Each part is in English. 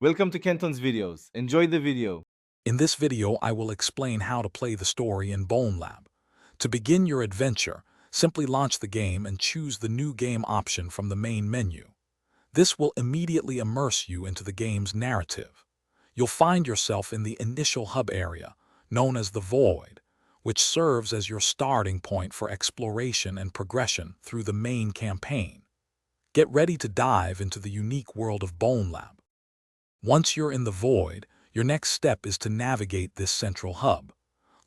Welcome to Kenton's videos. Enjoy the video. In this video, I will explain how to play the story in Bonelab. To begin your adventure, simply launch the game and choose the New Game option from the main menu. This will immediately immerse you into the game's narrative. You'll find yourself in the initial hub area, known as the Void, which serves as your starting point for exploration and progression through the main campaign. Get ready to dive into the unique world of Bonelab. Once you're in the Void, your next step is to navigate this central hub.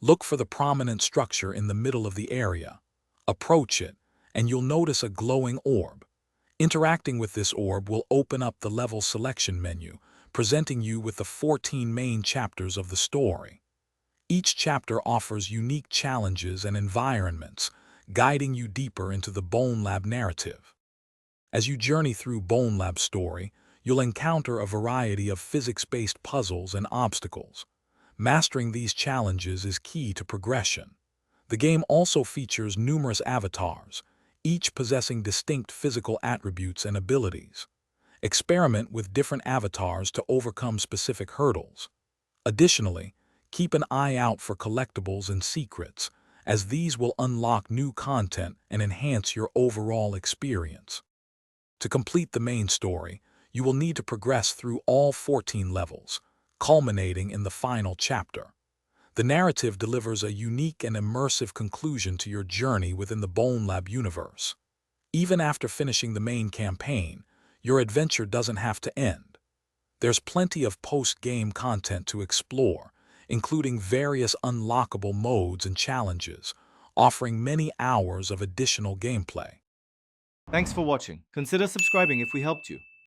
Look for the prominent structure in the middle of the area. Approach it, and you'll notice a glowing orb. Interacting with this orb will open up the level selection menu, presenting you with the 14 main chapters of the story. Each chapter offers unique challenges and environments, guiding you deeper into the Bonelab narrative. As you journey through Bonelab's story, you'll encounter a variety of physics-based puzzles and obstacles. Mastering these challenges is key to progression. The game also features numerous avatars, each possessing distinct physical attributes and abilities. Experiment with different avatars to overcome specific hurdles. Additionally, keep an eye out for collectibles and secrets, as these will unlock new content and enhance your overall experience. To complete the main story, you will need to progress through all 14 levels, culminating in the final chapter. The narrative delivers a unique and immersive conclusion to your journey within the Bonelab universe. Even after finishing the main campaign, your adventure doesn't have to end. There's plenty of post-game content to explore, including various unlockable modes and challenges, offering many hours of additional gameplay. Thanks for watching. Consider subscribing if we helped you.